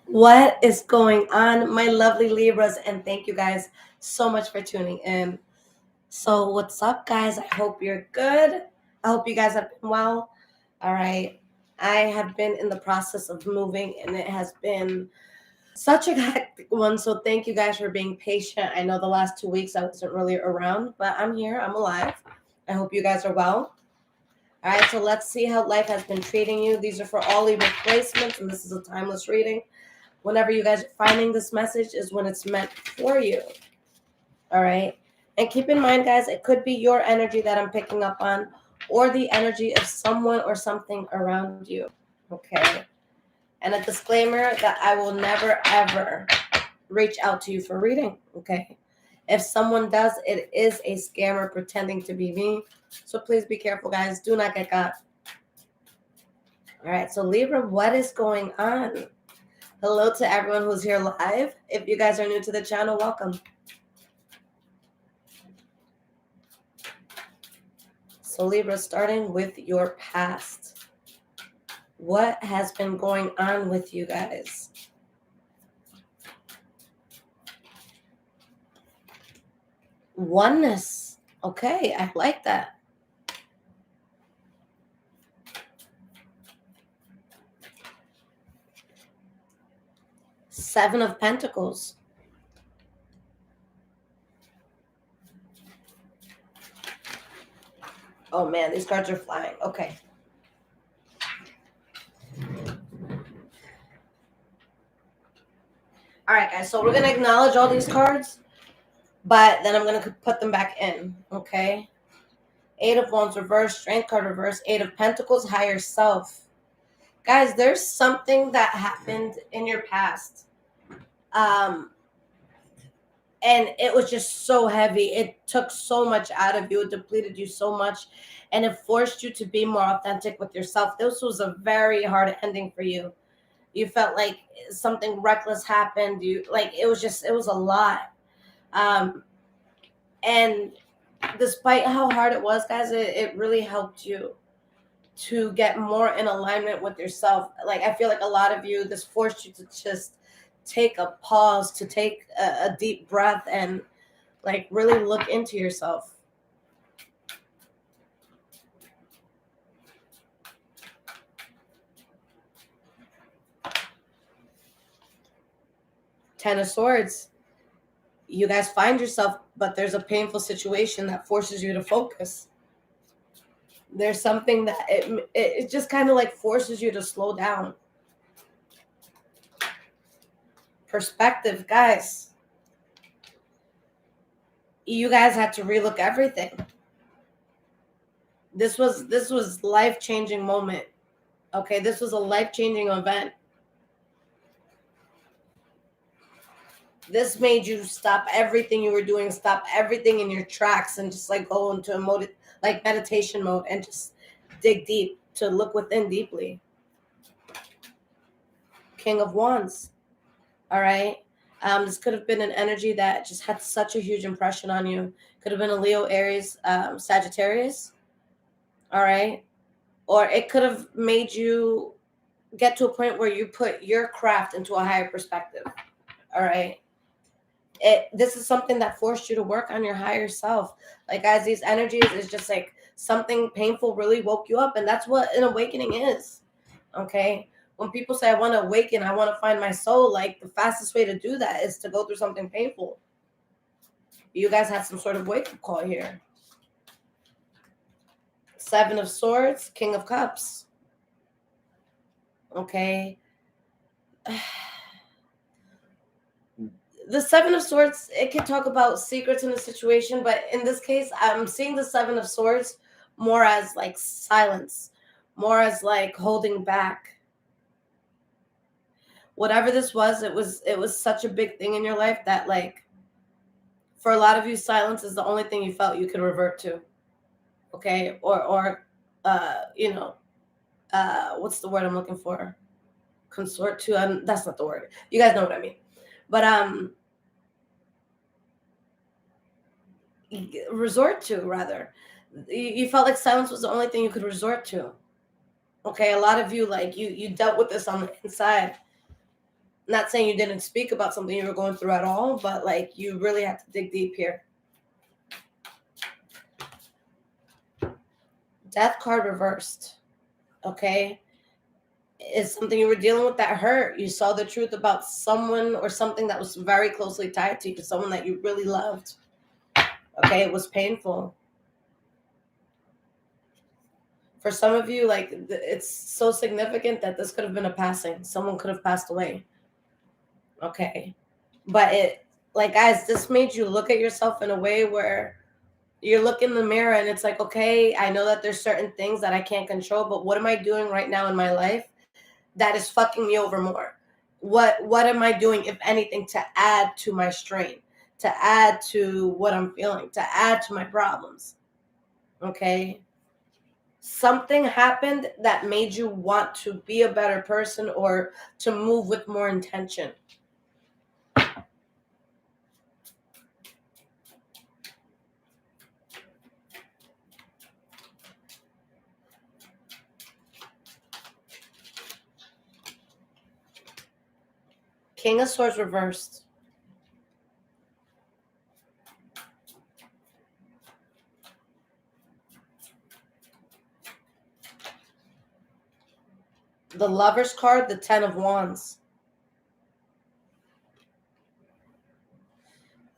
What is going on, my lovely Libras? And thank you guys so much for tuning in. So, what's up, guys? I hope you're good. I hope you guys have been well. All right. I have been in the process of moving, and it has been such a hectic one. So, thank you guys for being patient. I know the last 2 weeks I wasn't really around, but I'm here. I'm alive. I hope you guys are well. All right, so let's see how life has been treating you. These are for all Libra placements, and this is a timeless reading. Whenever you guys are finding this message is when it's meant for you. All right. And keep in mind, guys, it could be your energy that I'm picking up on or the energy of someone or something around you. Okay. And a disclaimer that I will never, ever reach out to you for reading. Okay. If someone does, it is a scammer pretending to be me. So please be careful, guys. Do not get got. All right. So, Libra, what is going on? Hello to everyone who's here live. If you guys are new to the channel, welcome. So Libra, starting with your past. What has been going on with you guys? Oneness. Okay, I like that. Seven of Pentacles. Oh man, these cards are flying. Okay. All right, guys. So we're going to acknowledge all these cards, but then I'm going to put them back in. Okay. Eight of Wands reverse, Strength card reverse, Eight of Pentacles, higher self. Guys, there's something that happened in your past. And it was just so heavy. It took so much out of you. It depleted you so much. And it forced you to be more authentic with yourself. This was a very hard ending for you. You felt like something reckless happened. It was a lot. And despite how hard it was, guys, it really helped you to get more in alignment with yourself. Like, I feel like a lot of you, this forced you to just take a pause, to take a deep breath and like really look into yourself. Ten of Swords. You guys find yourself, but there's a painful situation that forces you to focus. There's something that it just kind of like forces you to slow down. Perspective, guys. You guys had to relook everything. This was life-changing moment. Okay, this was a life-changing event. This made you stop everything you were doing, stop everything in your tracks, and just like go into a meditation mode and just dig deep, to look within deeply. King of Wands. All right. This could have been an energy that just had such a huge impression on you. Could have been a Leo, Aries, Sagittarius. All right. Or it could have made you get to a point where you put your craft into a higher perspective. All right. This is something that forced you to work on your higher self. Like, guys, these energies is just like something painful really woke you up. And that's what an awakening is. Okay. When people say, I want to awaken, I want to find my soul, like the fastest way to do that is to go through something painful. You guys had some sort of wake-up call here. Seven of Swords, King of Cups. Okay. The Seven of Swords, it can talk about secrets in a situation, but in this case, I'm seeing the Seven of Swords more as like silence, more as like holding back. Whatever this was, it was such a big thing in your life that, like, for a lot of you, silence is the only thing you felt you could revert to. Okay. Or what's the word I'm looking for? Consort to, that's not the word. You guys know what I mean. But resort to, rather. You felt like silence was the only thing you could resort to. Okay, a lot of you, like, you dealt with this on the inside. Not saying you didn't speak about something you were going through at all, but like you really have to dig deep here. Death card reversed. Okay. Is something you were dealing with that hurt. You saw the truth about someone or something that was very closely tied to you, someone that you really loved. Okay. It was painful. For some of you, like, it's so significant that this could have been a passing. Someone could have passed away. Okay. But it, like, guys, this made you look at yourself in a way where you look in the mirror and it's like, okay, I know that there's certain things that I can't control, but what am I doing right now in my life that is fucking me over more? What am I doing, if anything, to add to my strain, to add to what I'm feeling, to add to my problems? Okay. Something happened that made you want to be a better person or to move with more intention. King of Swords reversed. The Lover's card, the Ten of Wands.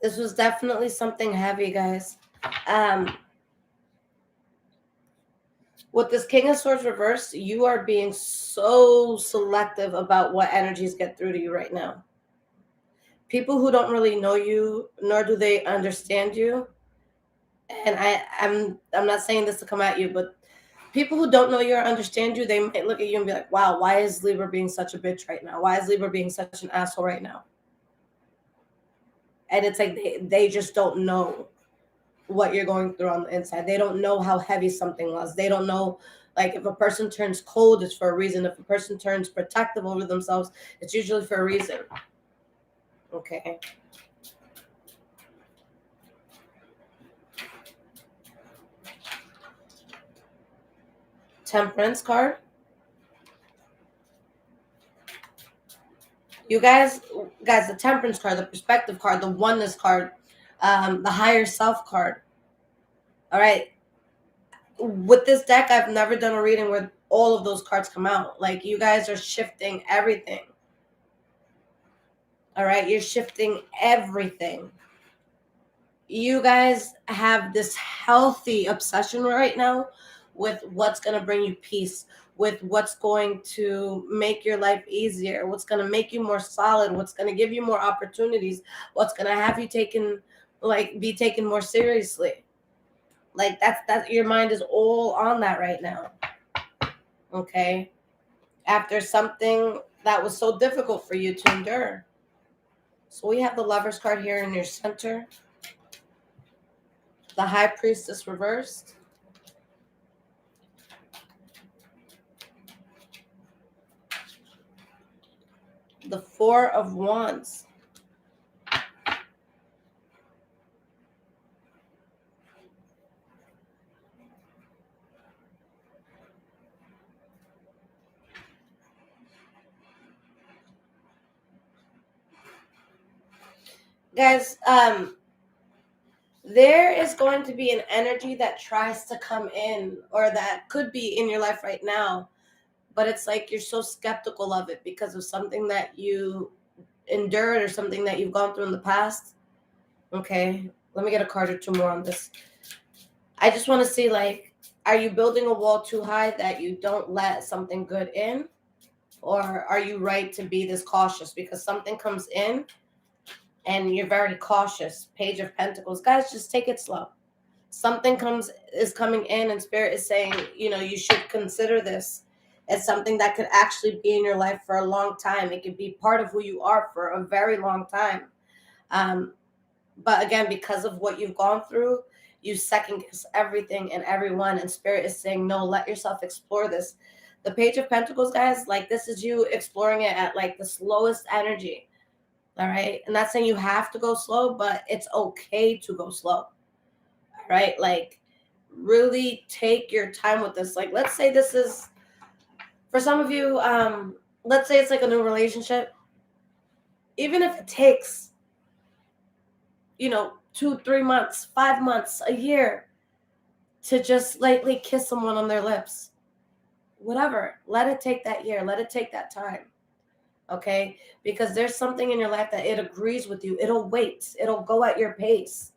This was definitely something heavy, guys. With this King of Swords reversed, you are being so selective about what energies get through to you right now. People who don't really know you, nor do they understand you, and I'm not saying this to come at you, but people who don't know you or understand you, they might look at you and be like, wow, why is Libra being such a bitch right now? Why is Libra being such an asshole right now? And it's like they just don't know what you're going through on the inside. They don't know how heavy something was. They don't know, like, if a person turns cold, it's for a reason. If a person turns protective over themselves, it's usually for a reason. Okay. Temperance card. You guys, the Temperance card, the Perspective card, the Oneness card, the Higher Self card. All right. With this deck, I've never done a reading where all of those cards come out. Like, you guys are shifting everything. All right. You're shifting everything. You guys have this healthy obsession right now with what's going to bring you peace, with what's going to make your life easier, what's going to make you more solid, what's going to give you more opportunities, what's going to have you be taken more seriously. Like, that's your mind is all on that right now. Okay. After something that was so difficult for you to endure. So we have the Lover's card here in your center. The High Priestess reversed. The Four of Wands. Guys, there is going to be an energy that tries to come in, or that could be in your life right now, but it's like you're so skeptical of it because of something that you endured or something that you've gone through in the past. Okay, let me get a card or two more on this. I just want to see, like, are you building a wall too high that you don't let something good in? Or are you right to be this cautious because something comes in and you're very cautious? Page of Pentacles. Guys, just take it slow. Something is coming in and Spirit is saying, you should consider this as something that could actually be in your life for a long time. It could be part of who you are for a very long time. But again, because of what you've gone through, you second guess everything and everyone, and Spirit is saying, no, let yourself explore this. The Page of Pentacles, guys, like, this is you exploring it at like the slowest energy. All right. And that's saying you have to go slow, but it's okay to go slow. All right. Like, really take your time with this. Like, let's say this is, for some of you, let's say it's like a new relationship. even if it takes, 2, 3 months, 5 months, a year, to just lightly kiss someone on their lips. Whatever. Let it take that year. Let it take that time. Okay? Because there's something in your life that it agrees with you. It'll wait. It'll go at your pace.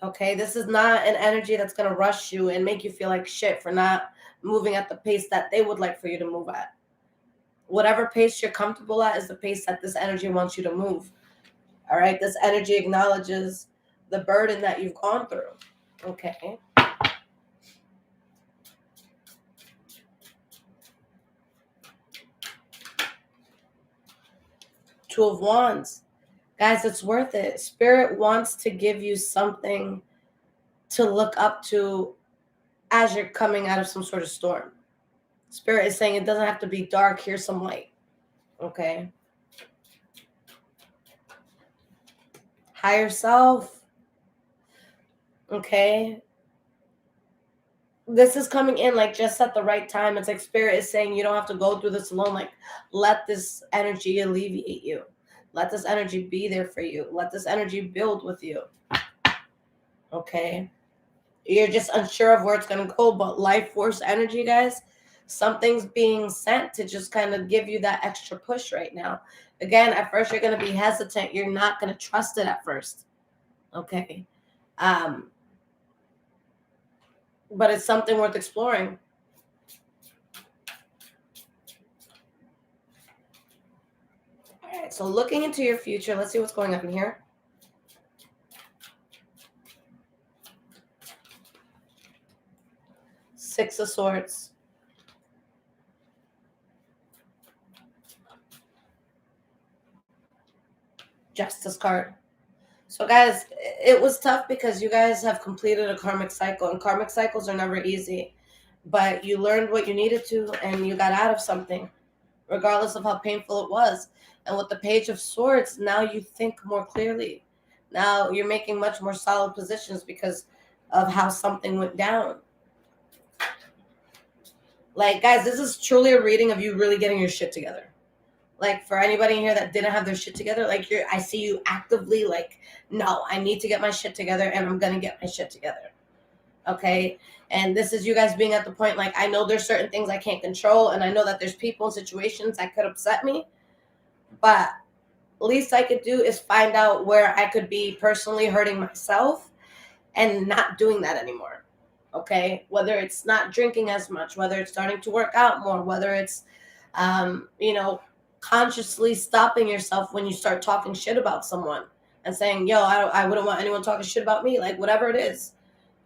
Okay? This is not an energy that's going to rush you and make you feel like shit for not moving at the pace that they would like for you to move at. Whatever pace you're comfortable at is the pace that this energy wants you to move. All right? This energy acknowledges the burden that you've gone through. Okay? Two of Wands. Guys, it's worth it. Spirit wants to give you something to look up to as you're coming out of some sort of storm. Spirit is saying it doesn't have to be dark. Here's some light. Okay? Higher self. Okay? This is coming in like just at the right time. It's like Spirit is saying you don't have to go through this alone. Like, let this energy alleviate you. Let this energy be there for you. Let this energy build with you. Okay? You're just unsure of where it's going to go, but life force energy, guys, something's being sent to just kind of give you that extra push right now. Again, at first you're going to be hesitant. You're not going to trust it at first. Okay? But it's something worth exploring. All right, so looking into your future, let's see what's going on here. Six of Swords. Justice card. So guys, it was tough because you guys have completed a karmic cycle, and karmic cycles are never easy. But you learned what you needed to, and you got out of something, regardless of how painful it was. And with the Page of Swords, now you think more clearly. Now you're making much more solid positions because of how something went down. Like, guys, this is truly a reading of you really getting your shit together. Like, for anybody in here that didn't have their shit together, like, I see you actively like, no, I need to get my shit together, and I'm gonna get my shit together. Okay? And this is you guys being at the point, like, I know there's certain things I can't control, and I know that there's people and situations that could upset me, but least I could do is find out where I could be personally hurting myself and not doing that anymore. Okay? Whether it's not drinking as much, whether it's starting to work out more, whether it's, consciously stopping yourself when you start talking shit about someone and saying, yo, I wouldn't want anyone talking shit about me, like whatever it is,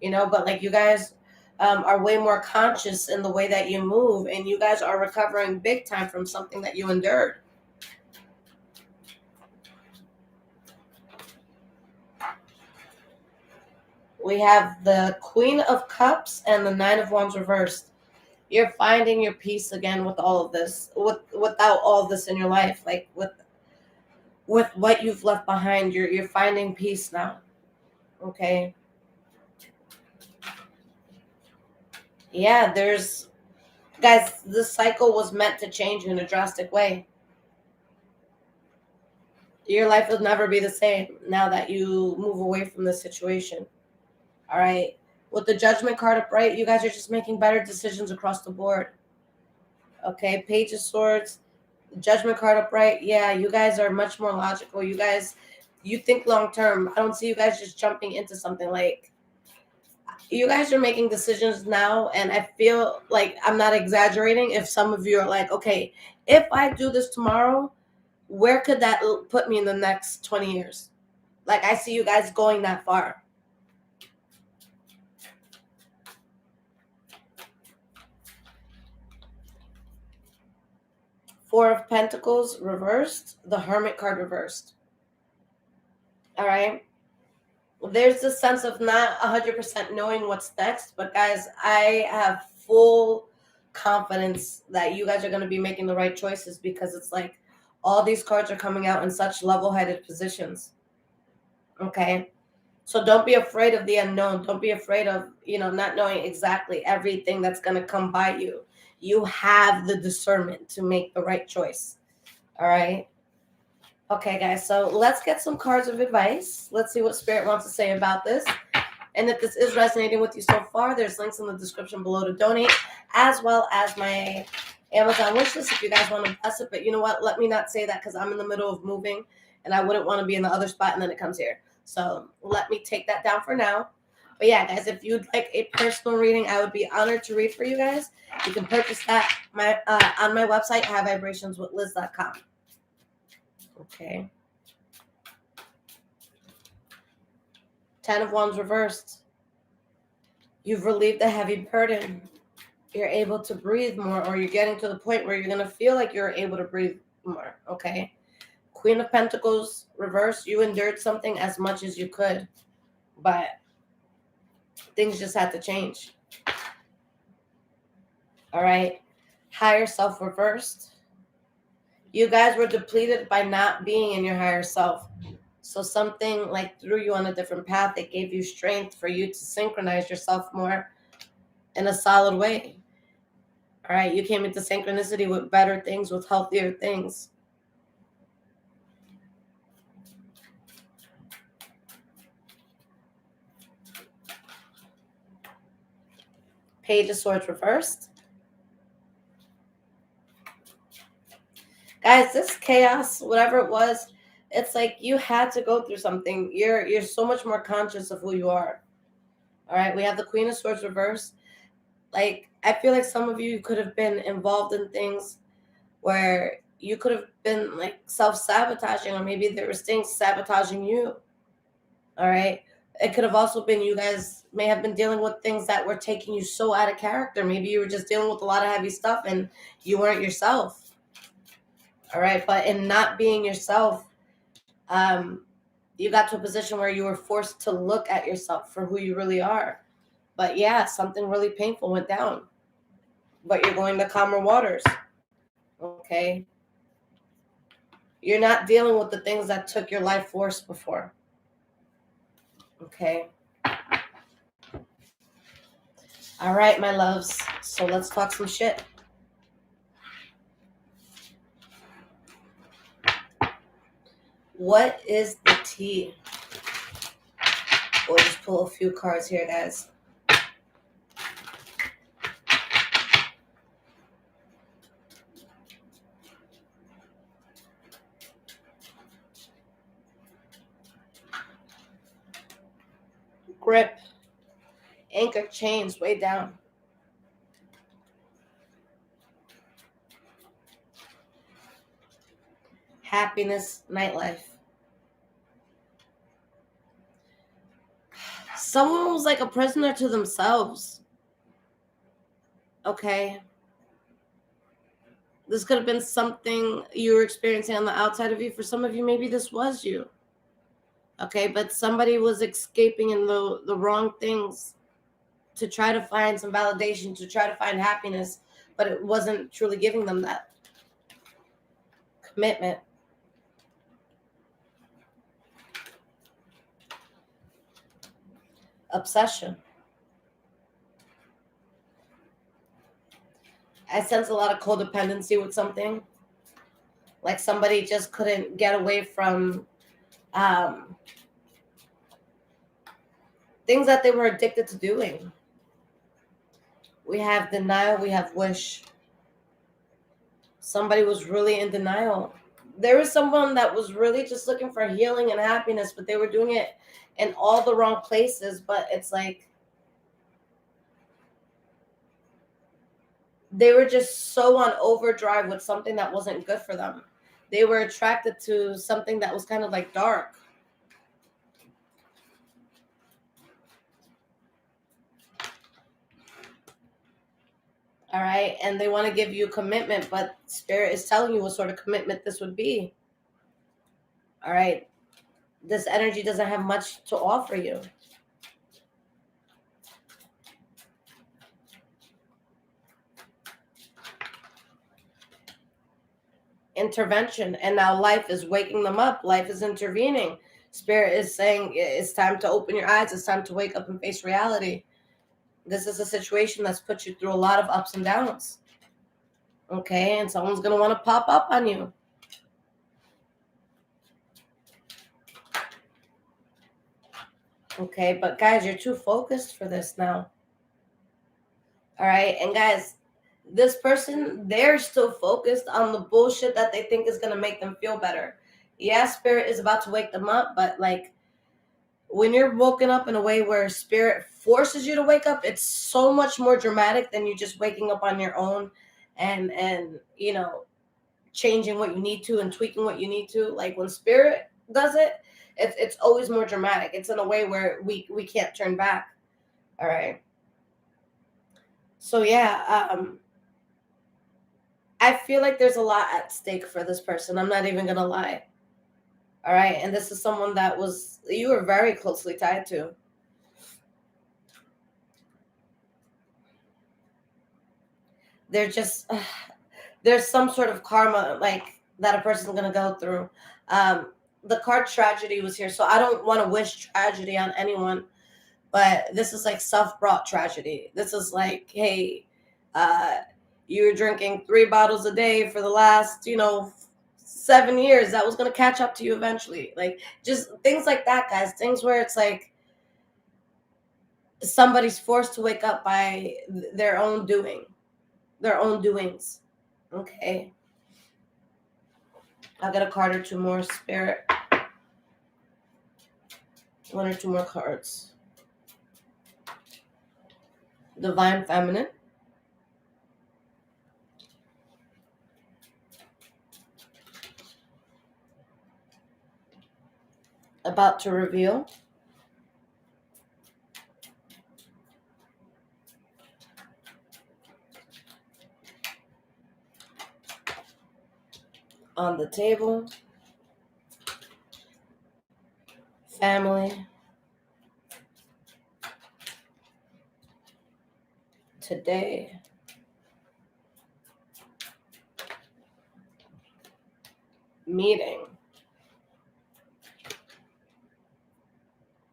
but like you guys are way more conscious in the way that you move, and you guys are recovering big time from something that you endured. We have the Queen of Cups and the Nine of Wands reversed. You're finding your peace again with all of this, without all of this in your life, like with what you've left behind. You're finding peace now. Okay. Yeah, guys, this cycle was meant to change in a drastic way. Your life will never be the same now that you move away from this situation. All right. With the Judgment card upright, you guys are just making better decisions across the board. Okay, Page of Swords, Judgment card upright. Yeah, you guys are much more logical. You think long term. I don't see you guys just jumping into something. Like, you guys are making decisions now, and I feel like I'm not exaggerating if some of you are like, okay, if I do this tomorrow, where could that put me in the next 20 years? Like, I see you guys going that far. Four of Pentacles reversed, the Hermit card reversed. All right. There's this sense of not 100% knowing what's next, but guys, I have full confidence that you guys are going to be making the right choices, because it's like all these cards are coming out in such level-headed positions. Okay. So don't be afraid of the unknown. Don't be afraid of, not knowing exactly everything that's going to come by you. You have the discernment to make the right choice. All right. Okay, guys, so let's get some cards of advice. Let's see what Spirit wants to say about this. And if this is resonating with you so far, there's links in the description below to donate, as well as my Amazon wishlist if you guys want to bless it. But you know what? Let me not say that because I'm in the middle of moving and I wouldn't want to be in the other spot and then it comes here. So let me take that down for now. But yeah, guys, if you'd like a personal reading, I would be honored to read for you guys. You can purchase that on my website, highvibrationswithliz.com. Okay. 10 of Wands reversed. You've relieved a heavy burden. You're able to breathe more, or you're getting to the point where you're going to feel like you're able to breathe more, okay? Queen of Pentacles reversed. You endured something as much as you could, but things just had to change. All right? Higher self reversed. You guys were depleted by not being in your higher self. So something like threw you on a different path that gave you strength for you to synchronize yourself more in a solid way. All right, you came into synchronicity with better things, with healthier things. Page of Swords reversed. Guys, this chaos, whatever it was, it's like you had to go through something. You're so much more conscious of who you are. All right, we have the Queen of Swords reversed. Like, I feel like some of you could have been involved in things where you could have been like self-sabotaging, or maybe there was things sabotaging you. All right. It could have also been you guys may have been dealing with things that were taking you so out of character. Maybe you were just dealing with a lot of heavy stuff and you weren't yourself. All right. But in not being yourself, you got to a position where you were forced to look at yourself for who you really are. But yeah, something really painful went down. But you're going to calmer waters. Okay. You're not dealing with the things that took your life force before. Okay. All right, my loves. So let's talk some shit. What is the tea? We'll just pull a few cards here, guys. Grip. Anchor chains way down. Happiness, nightlife. Someone was like a prisoner to themselves. Okay. This could have been something you were experiencing on the outside of you. For some of you, maybe this was you. Okay, but somebody was escaping in the wrong things to try to find some validation, to try to find happiness, but it wasn't truly giving them that. Commitment. Obsession. I sense a lot of codependency with something. Like somebody just couldn't get away from things that they were addicted to doing. We have denial, we have wish. Somebody was really in denial. There was someone that was really just looking for healing and happiness, but they were doing it in all the wrong places. But it's like they were just so on overdrive with something that wasn't good for them. They were attracted to something that was kind of like dark. All right. And they want to give you commitment, but Spirit is telling you what sort of commitment this would be. All right. This energy doesn't have much to offer you. Intervention. And now life is waking them up. Life is intervening. Spirit is saying it's time to open your eyes. It's time to wake up and face reality. This is a situation that's put you through a lot of ups and downs. Okay, and someone's going to want to pop up on you. Okay, but guys, you're too focused for this now. All right, and guys, this person, they're still focused on the bullshit that they think is going to make them feel better. Yeah, spirit is about to wake them up, but like when you're woken up in a way where spirit forces you to wake up, it's so much more dramatic than you just waking up on your own and you know, changing what you need to and tweaking what you need to. Like when spirit does it, it's always more dramatic. It's in a way where we can't turn back. All right. So yeah, I feel like there's a lot at stake for this person. I'm not even gonna lie. All right, and this is someone that was you were very closely tied to. They're just there's some sort of karma like that a person's gonna go through. The card tragedy was here, so I don't want to wish tragedy on anyone, but this is like self-brought tragedy. This is like, hey, uh, you were drinking 3 bottles a day for the last, 7 years. That was gonna catch up to you eventually. Like just things like that, guys. Things where it's like somebody's forced to wake up by their own doing, their own doings. Okay. I'll get a card or two more, spirit. One or two more cards. Divine Feminine. About to reveal. On the table. Family. Today. Meeting.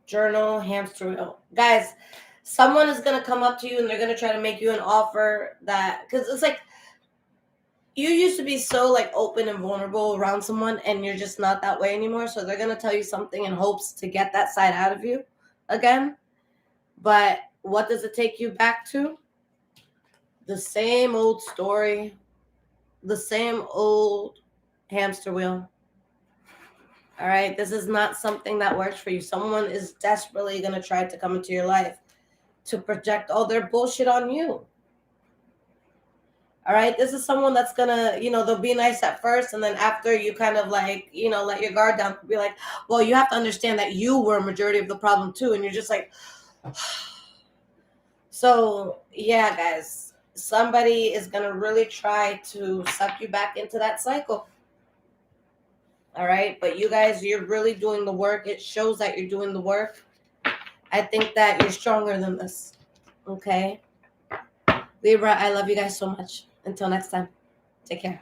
Journal, hamster wheel. Guys, someone is going to come up to you and they're going to try to make you an offer that, because it's like, you used to be so like open and vulnerable around someone and you're just not that way anymore. So they're going to tell you something in hopes to get that side out of you again. But what does it take you back to? The same old story, the same old hamster wheel. All right, this is not something that works for you. Someone is desperately going to try to come into your life to project all their bullshit on you. All right, this is someone that's going to, they'll be nice at first. And then after you kind of like, let your guard down, be like, well, you have to understand that you were a majority of the problem too. And you're just like, so yeah, guys, somebody is going to really try to suck you back into that cycle. All right. But you guys, you're really doing the work. It shows that you're doing the work. I think that you're stronger than this. Okay. Libra, I love you guys so much. Until next time, take care.